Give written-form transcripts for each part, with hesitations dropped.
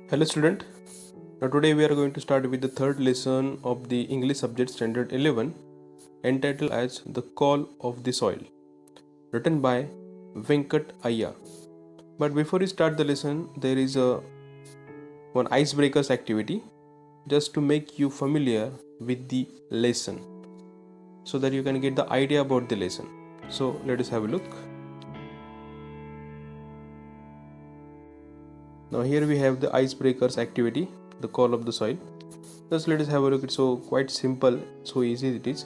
Hello student. Now today we are going to start with the third lesson of the English subject standard 11 entitled as The Call of the Soil, written by Venkat Ayya. But before we start the lesson, there is one icebreakers activity just to make you familiar with the lesson so that you can get the idea about the lesson. So let us have a look. Now here we have the icebreakers activity, the call of the soil. Just let us have a look. It's so quite simple, so easy it is.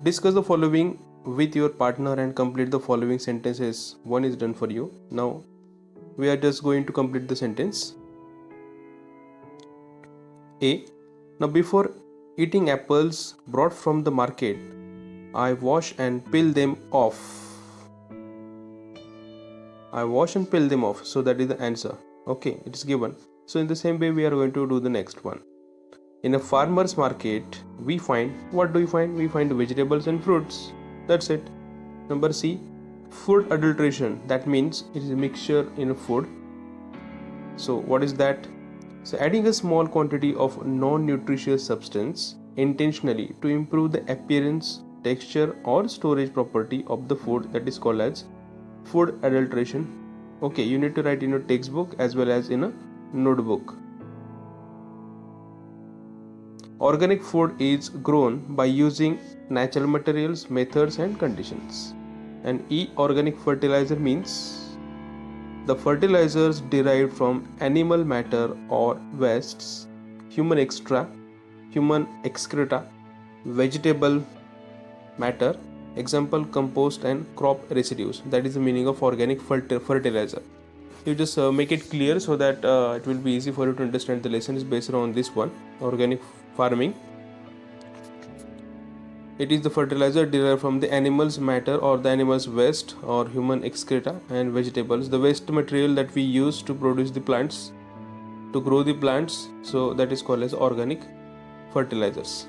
Discuss the following with your partner and complete the following sentences. One is done for you. Now we are just going to complete the sentence. A. Now before eating apples brought from the market, I wash and peel them off. I wash and peel them off. So that is the answer. Okay, it is given. So in the same way we are going to do the next one. In a farmer's market, we find, what do we find? We find vegetables and fruits. That's it. Number C, food adulteration. That means it is a mixture in a food. So what is that? So adding a small quantity of non-nutritious substance intentionally to improve the appearance, texture or storage property of the food, that is called as food adulteration. Okay, you need to write in your textbook as well as in a notebook. Organic food is grown by using natural materials, methods and conditions. And E, organic fertilizer means the fertilizers derived from animal matter or wastes, human excreta, vegetable matter, example compost and crop residues. That is the meaning of organic fertilizer. You just make it clear so that it will be easy for you to understand. The lesson is based on this one, organic farming. It is the fertilizer derived from the animal's matter or the animal's waste or human excreta and vegetables, the waste material that we use to produce the plants, to grow the plants. So that is called as organic fertilizers.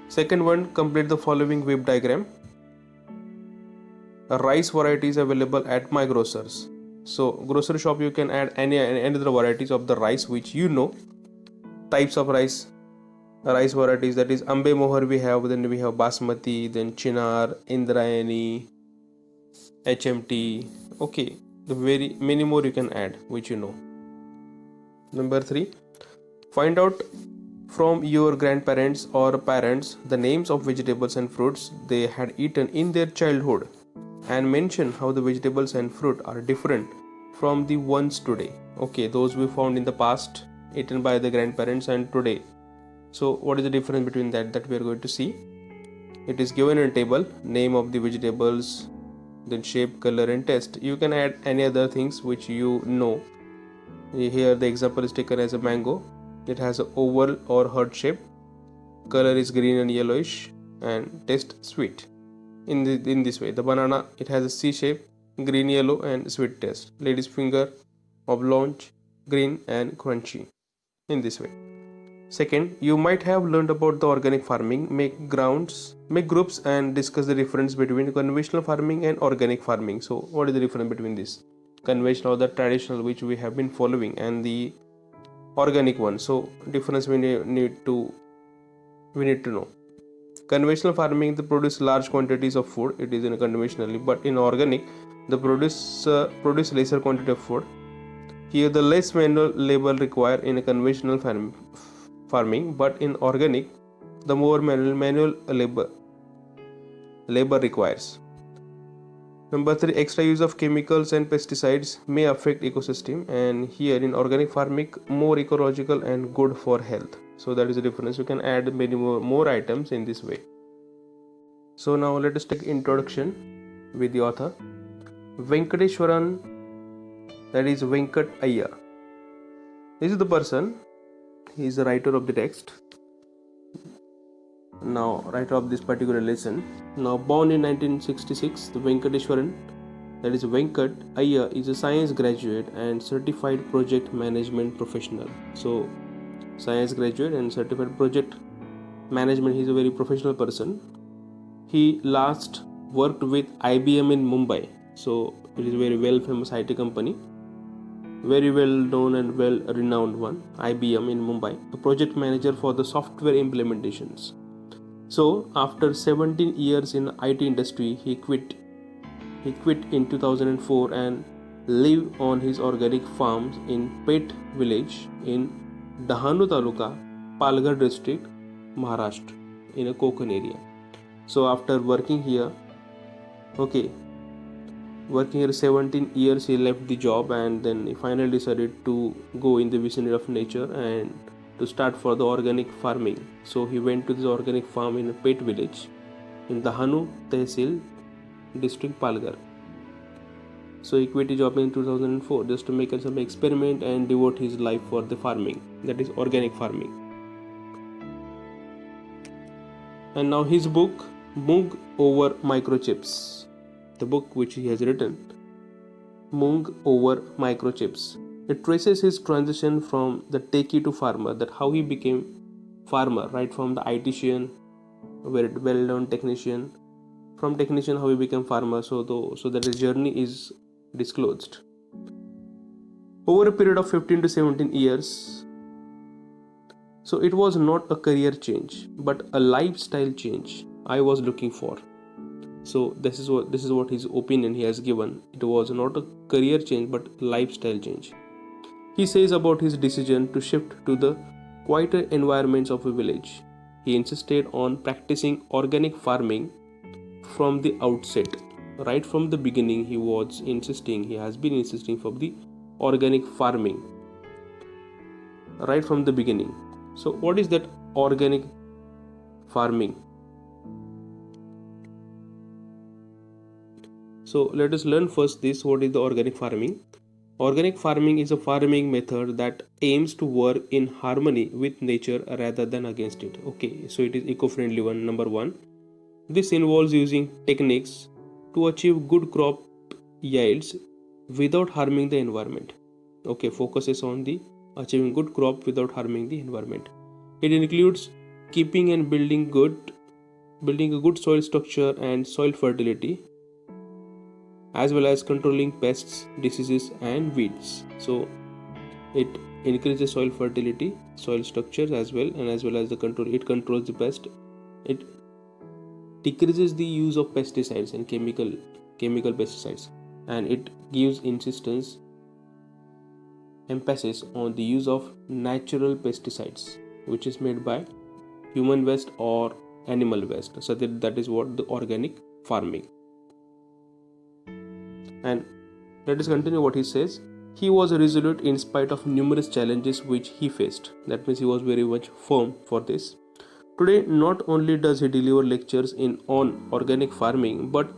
Second one, complete the following web diagram. A rice variety is available at my grocers. So grocery shop you can add any other varieties of the rice which you know. Types of rice varieties, that is Ambe Mohar we have, then we have Basmati, then Chinar, Indrayani, HMT. Okay, the very many more you can add which you know. Number 3, find out from your grandparents or parents the names of vegetables and fruits they had eaten in their childhood and mention how the vegetables and fruit are different from the ones today. Okay, those we found in the past, eaten by the grandparents, and today. So what is the difference between that we are going to see? It is given in a table, name of the vegetables, then shape, color and taste. You can add any other things which you know. Here the example is taken as a mango. It has an oval or heart shape. Color is green and yellowish and taste sweet. In this way, the banana, it has a C shape, green, yellow and sweet taste. Lady's finger, oblong, green and crunchy. In this way. Second, you might have learned about the organic farming. Make groups and discuss the difference between conventional farming and organic farming. So what is the difference between this conventional or the traditional which we have been following and the organic one? So difference we need to know. Conventional farming, they produce large quantities of food. It is in conventionally, but in organic, they produce lesser quantity of food. Here, the less manual labor required in a conventional farming, but in organic, the more manual labor requires. Number 3, extra use of chemicals and pesticides may affect ecosystem, and here in organic farming, more ecological and good for health. So that is the difference. You can add many more items in this way. So now let us take introduction with the author. Venkateswaran, that is Venkat Ayya. This is the person. He is the writer of the text. Now, writer of this particular lesson. Now, born in 1966, the Venkateswaran, that is Venkat Ayya, is a science graduate and certified project management professional. So, science graduate and certified project management. He is a very professional person. He last worked with IBM in Mumbai. So, it is a very well famous IT company. very well known and well renowned one, IBM in Mumbai, a project manager for the software implementations. So after 17 years in IT industry, he quit. He quit in 2004 and lived on his organic farms in Pet village in Dahanu Taluka, Palghar district, Maharashtra, in a Konkan area. So after working here, okay, working here 17 years, he left the job and then he finally decided to go in the vicinity of nature and to start for the organic farming. So he went to this organic farm in a Pet village in Dahanu Tehsil district, Palghar. So he quit his job in 2004 just to make some experiment and devote his life for the farming, that is organic farming. And now his book, Moong Over Microchips, the book which he has written, Moong Over Microchips. It traces his transition from the techie to farmer, that how he became farmer, right from the ITian, very well-known technician, from technician how he became farmer. So that his journey is disclosed. Over a period of 15 to 17 years, so it was not a career change, but a lifestyle change I was looking for. So this is what his opinion he has given. It was not a career change, but lifestyle change. He says about his decision to shift to the quieter environments of a village. He insisted on practicing organic farming from the outset. Right from the beginning, he has been insisting for the organic farming. Right from the beginning. So what is that organic farming? So let us learn first this, what is the organic farming. Organic farming is a farming method that aims to work in harmony with nature rather than against it. Okay, so it is eco-friendly one, number one. This involves using techniques to achieve good crop yields without harming the environment. Okay, focuses on the achieving good crop without harming the environment. It includes keeping and building a good soil structure and soil fertility, as well as controlling pests, diseases and weeds. So it increases soil fertility, soil structure as well as the control. It controls the pest. It decreases the use of pesticides and chemical pesticides, and it gives emphasis on the use of natural pesticides, which is made by human waste or animal waste. So that is what the organic farming. And let us continue what he says. He was resolute in spite of numerous challenges which he faced. That means he was very much firm for this. Today, not only does he deliver lectures on organic farming, but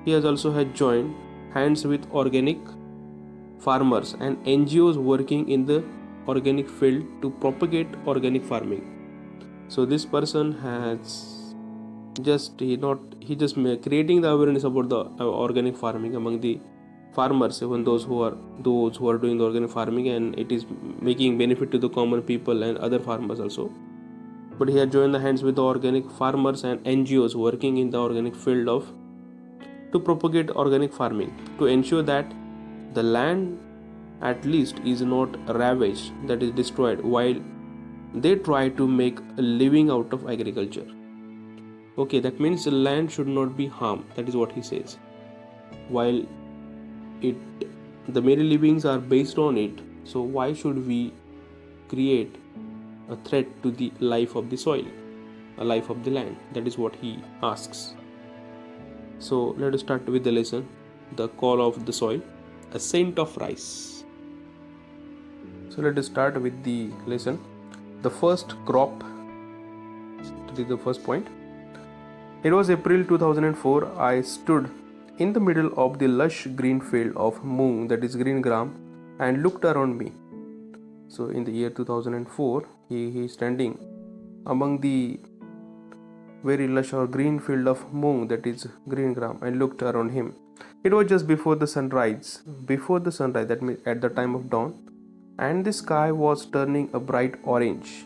he has also joined hands with organic farmers and NGOs working in the organic field to propagate organic farming. So this person has creating the awareness about the organic farming among the farmers, even those who are doing the organic farming, and it is making benefit to the common people and other farmers also. But he had joined the hands with the organic farmers and NGOs working in the organic field to propagate organic farming, to ensure that the land at least is not ravaged, that is destroyed, while they try to make a living out of agriculture. Okay, that means the land should not be harmed. That is what he says. While the many livings are based on it, so why should we create a threat to the life of the soil, a life of the land? That is what he asks. So let us start with the lesson. The call of the soil, a scent of rice. So let us start with the lesson. The first crop. This is the first point. It was April 2004. I stood in the middle of the lush green field of moong, that is green gram, and looked around me. So in the year 2004, he is standing among the very lush or green field of moong, that is green gram, and looked around him. It was just before the sunrise, that means at the time of dawn, and the sky was turning a bright orange.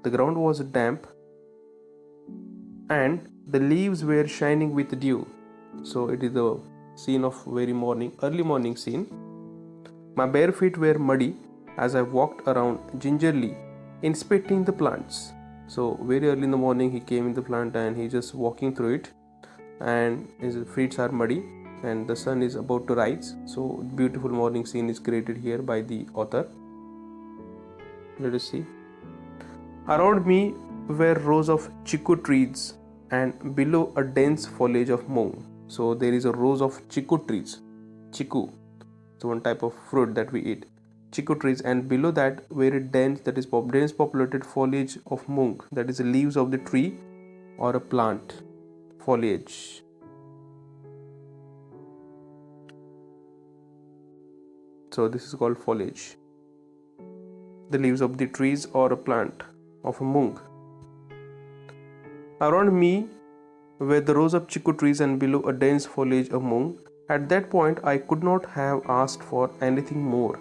The ground was damp and the leaves were shining with dew. So it is the scene of early morning scene. My bare feet were muddy as I walked around gingerly, inspecting the plants. So very early in the morning he came in the plant and he just walking through it, and his feet are muddy and the sun is about to rise. So beautiful morning scene is created here by the author. Let us see. Around me were rows of chiku trees and below a dense foliage of mung. So there is a rows of chiku trees. Chiku, it's one type of fruit that we eat. Chiku trees, and below that very dense, that is dense populated foliage of mung, that is the leaves of the tree or a plant foliage. So this is called foliage, the leaves of the trees or a plant of a mung. Around me were the rows of chiku trees and below a dense foliage of mung. At that point I could not have asked for anything more.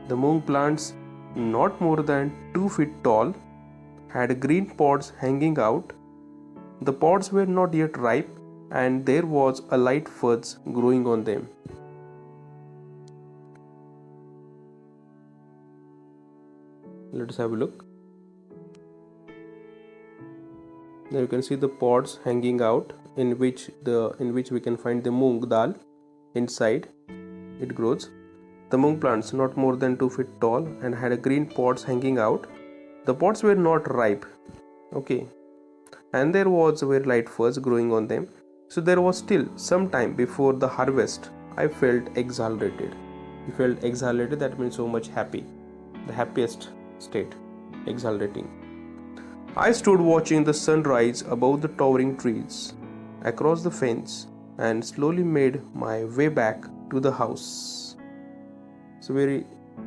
The mung plants, not more than 2 feet tall, had green pods hanging out. The pods were not yet ripe and there was a light fuzz growing on them. Let us have a look. Now you can see the pods hanging out in which we can find the mung dal inside. It grows. The mung plants, not more than 2 feet tall, and had a green pods hanging out. The pods were not ripe. Okay. And there was a very light fuzz growing on them. So there was still some time before the harvest. I felt exhilarated. You felt exhilarated, that means so much happy. The happiest state. Exhilarating. I stood watching the sun rise above the towering trees across the fence and slowly made my way back to the house. So very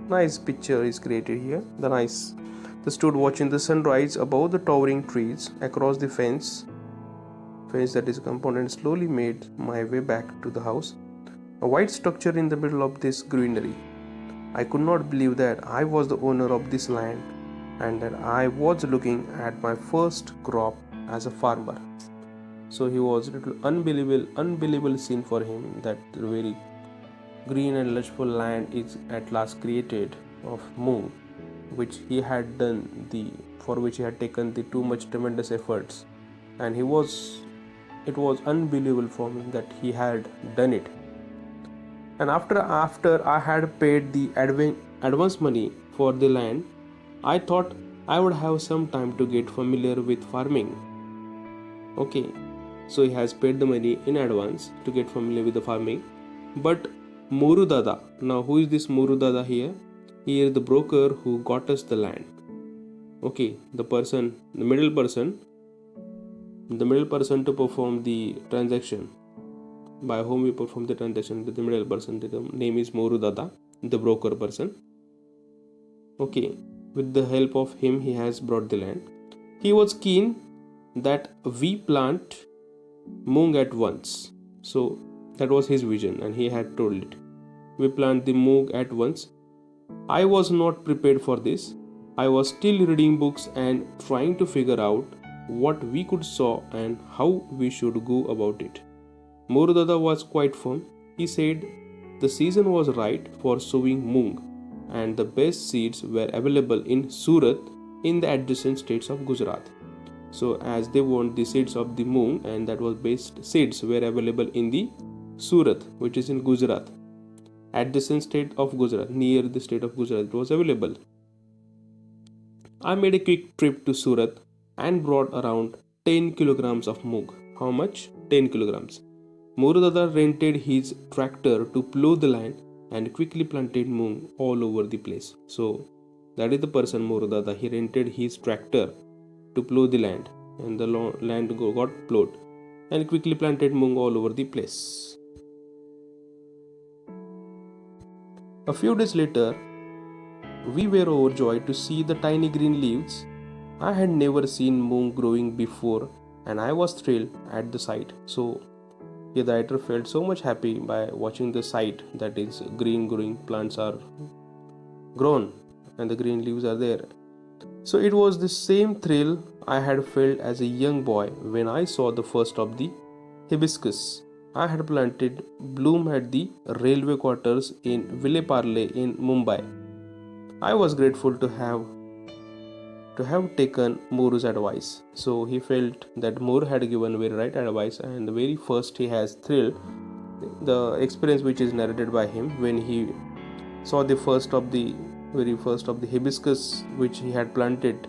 nice picture is created here. The stood watching the sun rise above the towering trees across the fence that is a component, slowly made my way back to the house. A white structure in the middle of this greenery. I could not believe that I was the owner of this land and that I was looking at my first crop as a farmer. So he was a little unbelievable scene for him, that very green and lushful land is at last created of mung, which he had done for which he had taken the too much tremendous efforts, and it was unbelievable for me that he had done it. And after I had paid the advance money for the land, I thought I would have some time to get familiar with farming. Okay, so he has paid the money in advance to get familiar with the farming. But Moru Dada, now who is this Moru Dada here? He is the broker who got us the land. Okay, the middle person to perform the transaction, by whom we perform the transaction, the middle person, the name is Moru Dada, the broker person. Okay, with the help of him he has brought the land. He was keen that we plant mung at once. So that was his vision and he had told it. We plant the mung at once. I was not prepared for this. I was still reading books and trying to figure out what we could sow and how we should go about it. Moru Dada was quite firm. He said the season was right for sowing mung and the best seeds were available in Surat in the adjacent states of Gujarat. So as they want the seeds of the mung, and that was best seeds were available in the Surat, which is in Gujarat, adjacent state of Gujarat, near the state of Gujarat, it was available. I made a quick trip to Surat and brought around 10 kilograms of mung. How much? 10 kilograms. Moru Dada rented his tractor to plow the land and quickly planted mung all over the place. So that is the person Moru Dada. He rented his tractor to plow the land, and the land got plowed and quickly planted mung all over the place. A few days later, we were overjoyed to see the tiny green leaves. I had never seen mung growing before and I was thrilled at the sight. So here the writer felt so much happy by watching the sight, that is green growing plants are grown and the green leaves are there. So it was the same thrill I had felt as a young boy when I saw the first of the hibiscus I had planted bloom at the railway quarters in Villeparle in Mumbai. I was grateful to have taken Moore's advice. So he felt that Moore had given very right advice, and the very first he has thrilled the experience which is narrated by him when he saw the very first of the hibiscus which he had planted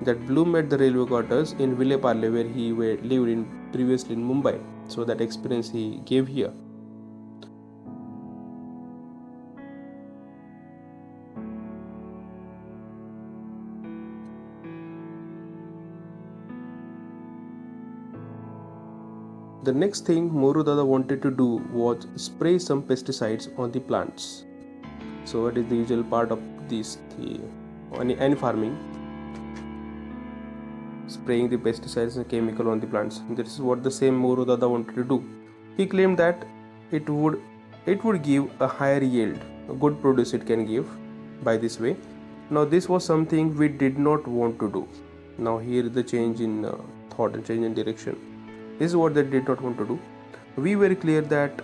that bloom at the railway quarters in Villeparle where he lived in previously in Mumbai. So that experience he gave here. The next thing Moru Dada wanted to do was spray some pesticides on the plants. So it is the usual part of any farming, spraying the pesticides and chemical on the plants. This is what the same Moru Dada wanted to do. He claimed that it would give a higher yield, a good produce it can give by this way. Now this was something we did not want to do. Now here is the change in thought and change in direction. This is what they did not want to do. We were clear that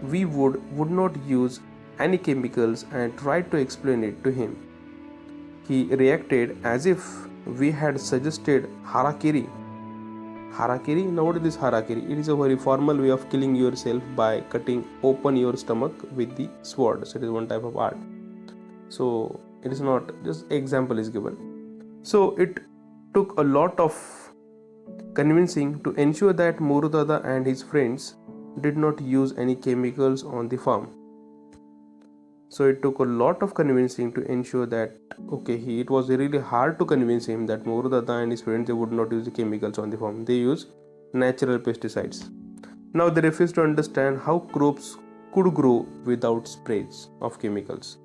we would not use any chemicals and tried to explain it to him. He reacted as if we had suggested harakiri. Harakiri? Now what is this harakiri? It is a very formal way of killing yourself by cutting open your stomach with the sword. So it is one type of art. So it is not, just example is given. So it took a lot of convincing to ensure that Moru Dada and his friends did not use any chemicals on the farm. So it took a lot of convincing to ensure that it was really hard to convince him that Moru Dada and his friends they would not use the chemicals on the farm. They use natural pesticides. Now they refuse to understand how crops could grow without sprays of chemicals.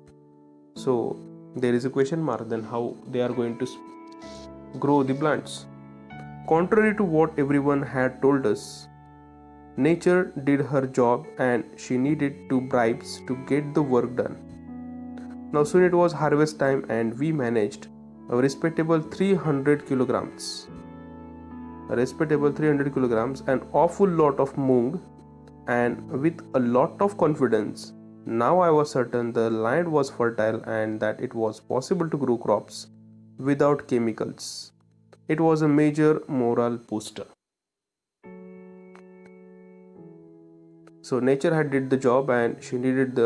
So there is a question mark then how they are going to grow the plants. Contrary to what everyone had told us, nature did her job and she needed 2 bribes to get the work done. Now soon it was harvest time and we managed a respectable 300 kilograms. An awful lot of moong, and with a lot of confidence, now I was certain the land was fertile and that it was possible to grow crops without chemicals. It was a major moral booster. So nature had did the job and she needed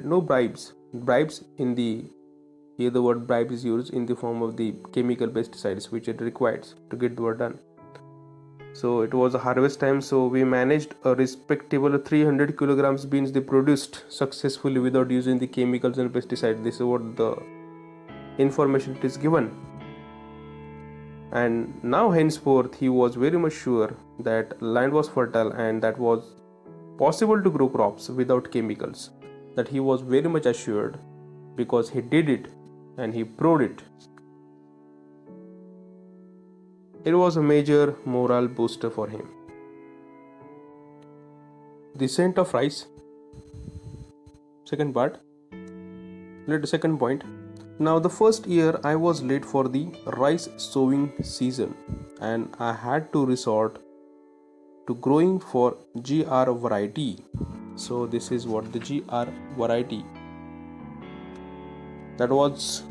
no bribes. Bribes here the word bribe is used in the form of the chemical pesticides which it requires to get the work done. So it was a harvest time, so we managed a respectable 300 kilograms beans they produced successfully without using the chemicals and pesticides. This is what the information is given. And now henceforth he was very much sure that land was fertile and that was possible to grow crops without chemicals. That he was very much assured because he did it and he proved it. It was a major moral booster for him. The scent of rice. Second point. Now the first year I was late for the rice sowing season and I had to resort to growing for GR variety. So this is what the GR variety that was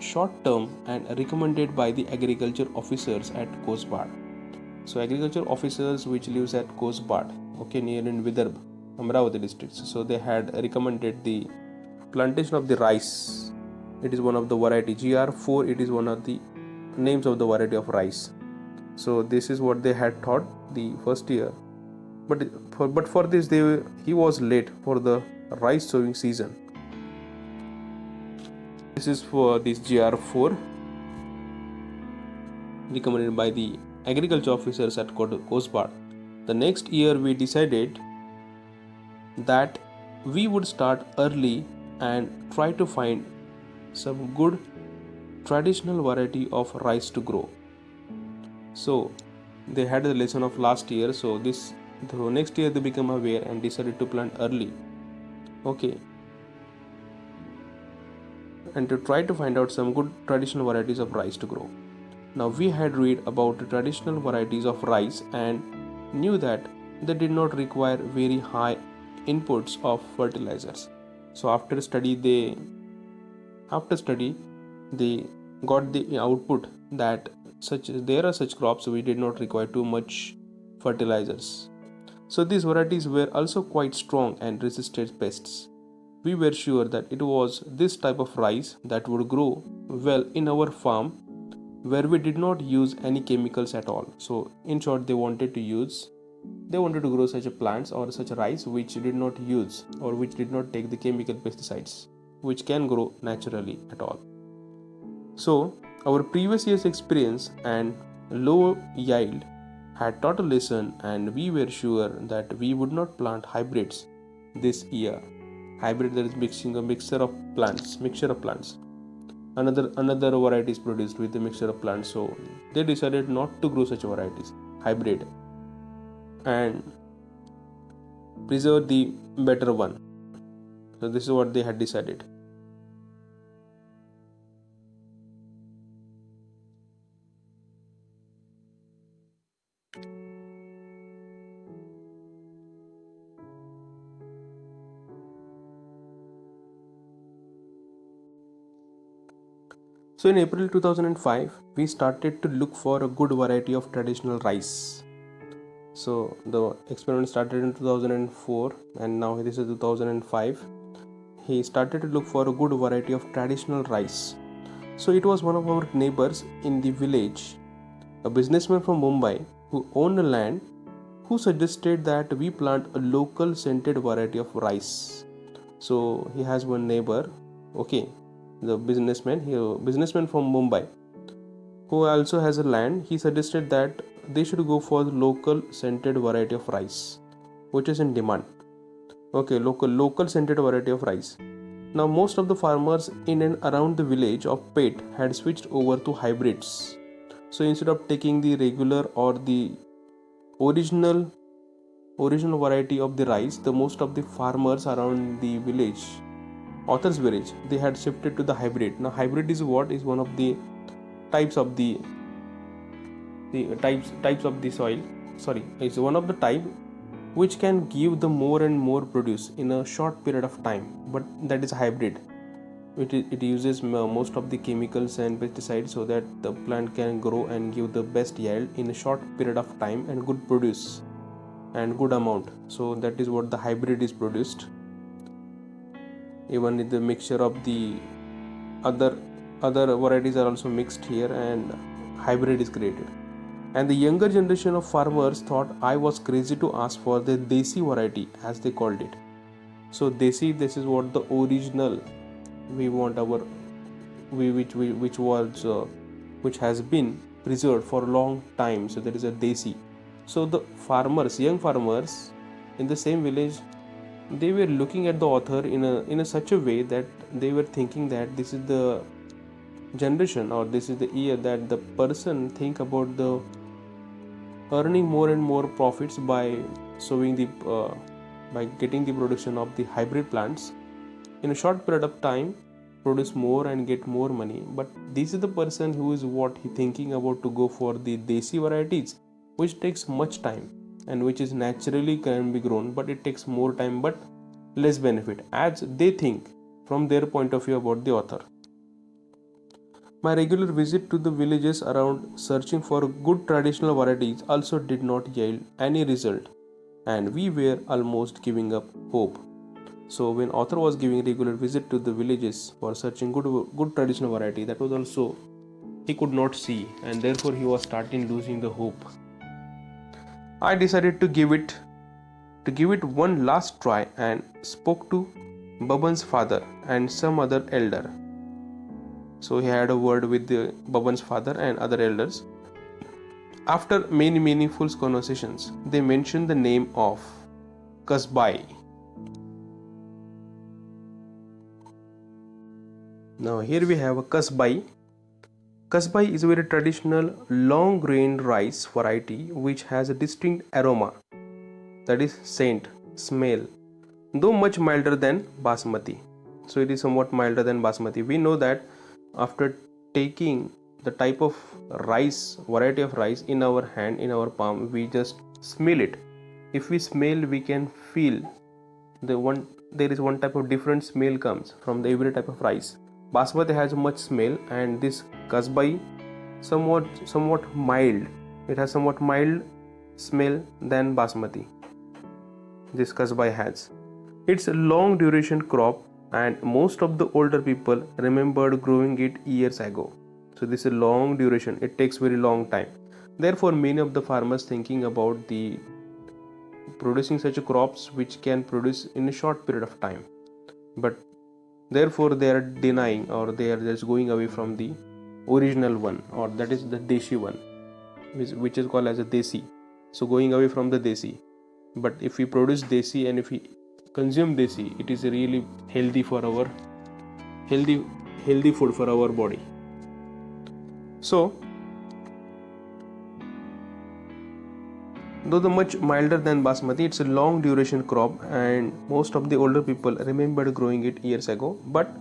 short term and recommended by the agriculture officers at Kosbad. So agriculture officers which lives at Kosbad, near in Vidarbha, Amravati districts. So they had recommended the plantation of the rice. It is one of the variety GR4. It is one of the names of the variety of rice. So this is what they had thought the first year. But for this he was late for the rice sowing season. This is for this GR4 recommended by the agriculture officers at Kosbad. The next year we decided that we would start early and try to find some good traditional variety of rice to grow. So they had the lesson of last year, so next year they became aware and decided to plant early. And to try to find out some good traditional varieties of rice to grow. Now we had read about the traditional varieties of rice and knew that they did not require very high inputs of fertilizers. So after study they got the output that there are such crops we did not require too much fertilizers. So these varieties were also quite strong and resisted pests. We were sure that it was this type of rice that would grow well in our farm where we did not use any chemicals at all. So in short, they wanted to grow such a plants or such a rice which did not use or which did not take the chemical pesticides, which can grow naturally at all. So our previous year's experience and low yield had taught a lesson, and we were sure that we would not plant hybrids this year. Hybrid, that is mixing a mixture of plants. Another variety is produced with the mixture of plants. So they decided not to grow such varieties, hybrid, and preserve the better one. So this is what they had decided. So in April 2005, we started to look for a good variety of traditional rice. So the experiment started in 2004 and now this is 2005. He started to look for a good variety of traditional rice. So it was one of our neighbors in the village, a businessman from Mumbai who owned a land, who suggested that we plant a local scented variety of rice. So he has one neighbor, okay, the businessman from Mumbai, who also has a land. He suggested that they should go for the local scented variety of rice, which is in demand. Okay, local scented variety of rice. Now most of the farmers in and around the village of Pet had switched over to hybrids. So instead of taking the regular or the original variety of the rice, the most of the farmers around the village, author's village, they had shifted to the hybrid. Now hybrid is one of the types of the types of the soil. Sorry, it's one of the type which can give the more and more produce in a short period of time, but that is hybrid. It uses most of the chemicals and pesticides so that the plant can grow and give the best yield in a short period of time and good produce and good amount. So that is what the hybrid is produced. Even with the mixture of the other varieties are also mixed here and hybrid is created. And the younger generation of farmers thought I was crazy to ask for the desi variety, as they called it. So desi, this is what the original we want our which has been preserved for a long time. So there is a desi. So the young farmers in the same village, they were looking at the author in a such a way that they were thinking that this is the generation or this is the year that the person think about the earning more and more profits by sowing the by getting the production of the hybrid plants in a short period of time, produce more and get more money. But this is the person who is what he thinking about to go for the desi varieties, which takes much time and which is naturally can be grown, but it takes more time but less benefit, as they think from their point of view about the author. My regular visit to the villages around searching for good traditional varieties also did not yield any result, and we were almost giving up hope. So when author was giving regular visit to the villages for searching good traditional variety, that was also he could not see, and therefore he was starting losing the hope. I decided to give it one last try and spoke to Baban's father and some other elder. So he had a word with Baban's father and other elders. After many meaningful conversations, they mentioned the name of Kasbai. Now here we have a Kasbai. Kasbai is a very traditional long grain rice variety which has a distinct aroma, that is scent, smell, though much milder than Basmati. So it is somewhat milder than Basmati. We know that after taking the type of rice, variety of rice in our hand, in our palm, we just smell it. If we smell, we can feel there is one type of different smell comes from the every type of rice. Basmati has much smell, and this Kasbai somewhat mild. It has somewhat mild smell than Basmati. This Kasbai has. It's a long duration crop, and most of the older people remembered growing it years ago. So this is a long duration. It takes very long time. Therefore, many of the farmers thinking about the producing such crops which can produce in a short period of time, but therefore they are denying, or they are just going away from the original one, or that is the deshi one, which is called as a desi. So going away from the desi. But if we produce desi and if we consume desi, it is really healthy for our healthy food for our body. So though the much milder than Basmati, it's a long duration crop, and most of the older people remembered growing it years ago, but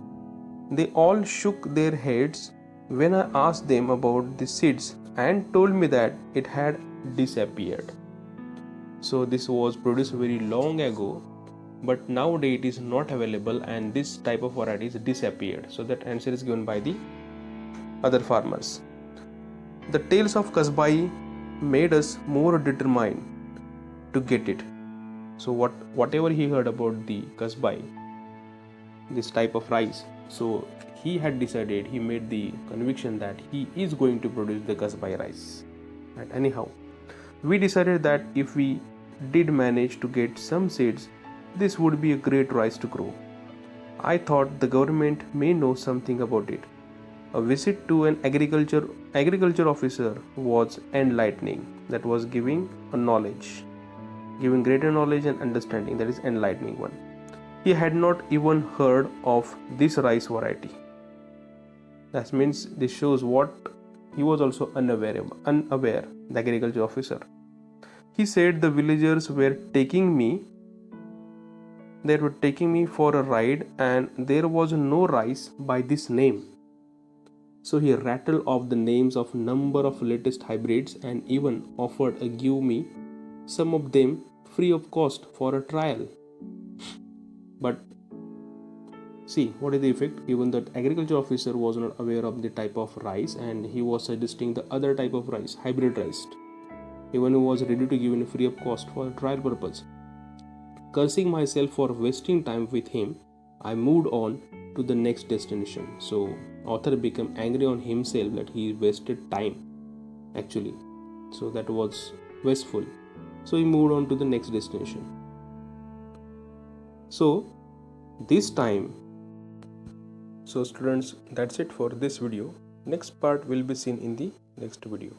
they all shook their heads when I asked them about the seeds and told me that it had disappeared. So this was produced very long ago, but nowadays it is not available, and this type of variety is disappeared. So that answer is given by the other farmers. The tales of Kasbai made us more determined to get it. So whatever he heard about the Kasbai, this type of rice, so he had decided, he made the conviction that he is going to produce the Kasbai rice. And anyhow, we decided that if we did manage to get some seeds, this would be a great rice to grow. I thought the government may know something about it. A visit to an agriculture officer was enlightening. That was giving greater knowledge and understanding. That is enlightening one. He had not even heard of this rice variety. That means this shows what he was also unaware. The agriculture officer. He said the villagers were taking me. They were taking me for a ride, and there was no rice by this name. So he rattled off the names of number of latest hybrids and even offered to give me some of them free of cost for a trial. But see, what is the effect? Even that agriculture officer was not aware of the type of rice, and he was suggesting the other type of rice, hybrid rice. Even he was ready to give it free of cost for a trial purpose. Cursing myself for wasting time with him, I moved on to the next destination. So author became angry on himself that he wasted time actually. So that was wasteful. So he moved on to the next destination. So this time, so students, that's it for this video. Next part will be seen in the next video.